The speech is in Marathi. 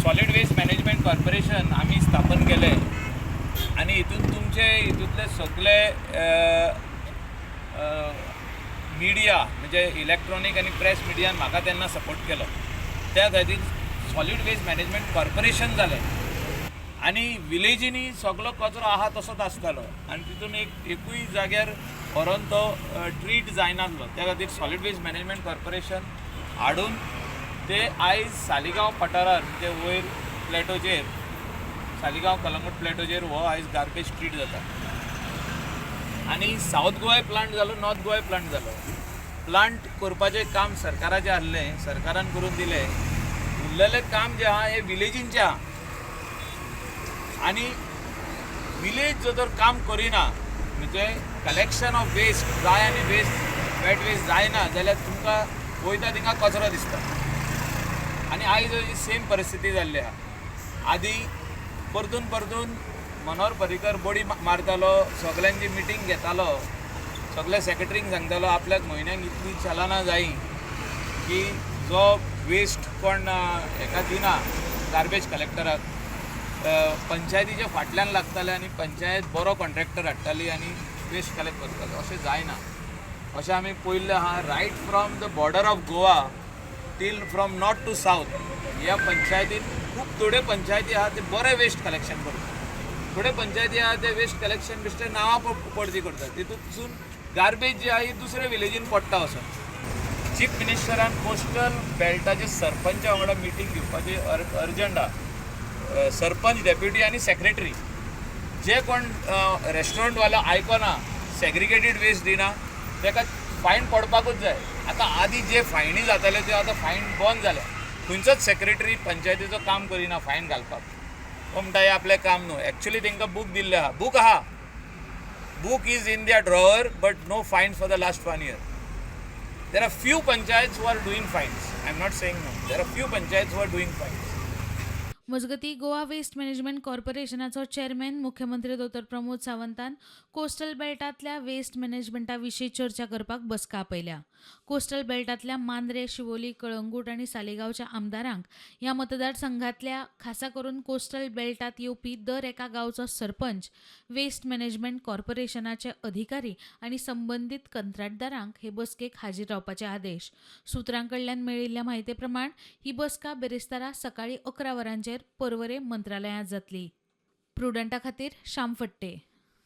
सॉलिड वेस्ट मॅनेजमेंट कॉर्पोरेशन आम्ही स्थापन केलें आणि हितूंतले सगळे मिडिया म्हणजे इलेक्ट्रॉनिक आणि प्रेस मिडियान म्हाका तेन्ना सपोर्ट केलो. त्या खातीर सॉलिड वेस्ट मॅनेजमेंट कॉर्पोरेशन जालें आणि विलेजींनी सगळो कचरो आहा तसोच आसतालो आणि तितून एकूय जाग्यार व्हरोन तो ट्रीट जायनासलो. त्या खातीर सॉलिड वेस्ट मॅनेजमेंट कॉर्पोरेशन हाडून ते आयज सालिगांव पठारार म्हणजे वयर प्लेटोचेर सालिगांव कलंगूट प्लेटोचेर हो आयज गार्बेज ट्रीट जाता. आणि सावथ गोवा प्लांट जालो, नॉर्थ गोवा प्लांट जालो. प्लांट करपाचें काम सरकाराचें आसलें, सरकारान करून दिलें. उरलेलें काम जें आहा हें विलेजींचें आहा आणि विलेज जर काम करिना म्हणजे कलेक्शन ऑफ वेस्ट ड्राय आनी वेट वेस्ट जायना जाल्यार तुमकां वयता थिंगा कचरो दिसता. आणि आयज ही सेम परिस्थिती जाल्ली आहा. आदी परतून मनोहर पर्रीकर बडी मारतालो, सगळ्यांची मिटींग घेतालो, सगळ्या सेक्रेटरींक सांगतालो आपल्याक म्हयन्याक इतली चलनां जायी की जो वेस्ट कोण हेका दिना गार्बेज कलेक्टराक पंचायतीच्या फाटल्यान लागताले आनी पंचायत बरो कॉन्ट्रॅक्टर हाडटाली आनी वेस्ट कलेक्ट करताले. अशें जायना. अशें आमी पळयल्लें आहा. Right from the border of Goa till from north to south ह्या पंचायतीन खूब थोड्यो पंचायती आहा ते बरें वेस्ट कलेक्शन करतात. थोड्यो पंचायती आहा ते वेस्ट कलेक्शन बेश्टे नांवां पडची करतात. तितूंतसून गार्बेज जी आहा ही दुसऱ्या विलेजीन पडटा वचून. चीफ मिनिस्टरान कोस्टल बेल्टाचे सरपंचा वांगडा मिटींग घेवपाची अर्जंट आहा. सरपंच, डेप्युटी आनी सेक्रेटरी जे कोण रेस्टॉरंटवालो आयकना, सेग्रिगेटेड वेस्ट दिना ताका फायन पडपाकूच जाय. आतां आदी जे फायनी जाताले ते आतां फायन बंद जाल्या. खंयचोच सेक्रेटरी पंचायतीचो काम करिना फायन घालपाक. तो म्हणटा हें आपलें काम न्हू. एक्चुअली तांकां बूक दिल्लें आहा. बूक आहा. Book is in their drawer, but no fines for the last 1 year. There are few panchayats who are doing fines. I'm not saying no. There are few panchayats who are doing fines. मजगती गोवा वेस्ट मॅनेजमेंट कॉर्पोरेशनाचो चेअरमॅन मुख्यमंत्री दोतोर प्रमोद सावंतान कोस्टल बेल्टांतल्या वेस्ट मॅनेजमेंटा विशीं चर्चा करपाक बसका आपयल्या. कोस्टल बेल्टांतल्या मांद्रे, शिवोली, कळंगूट आनी सालिगांवच्या आमदारांक ह्या मतदारसंघातल्या खासा करून कोस्टल बेल्टांत येवपी दर एका गांवचो सरपंच, वेस्ट मॅनेजमेंट कॉर्पोरेशनाचे अधिकारी आनी संबंदीत कंत्राटदारांक हे बसकेक हाजीर रावपाचे आदेश. सुत्रांकडल्यान मेळिल्ल्या म्हायती प्रमाण ही बसका बेरेस्तारा सकाळी 11 वरांचेर पर्वरे मंत्रालयांत जातली. प्रुडंटा खातीर श्याम फट्टे.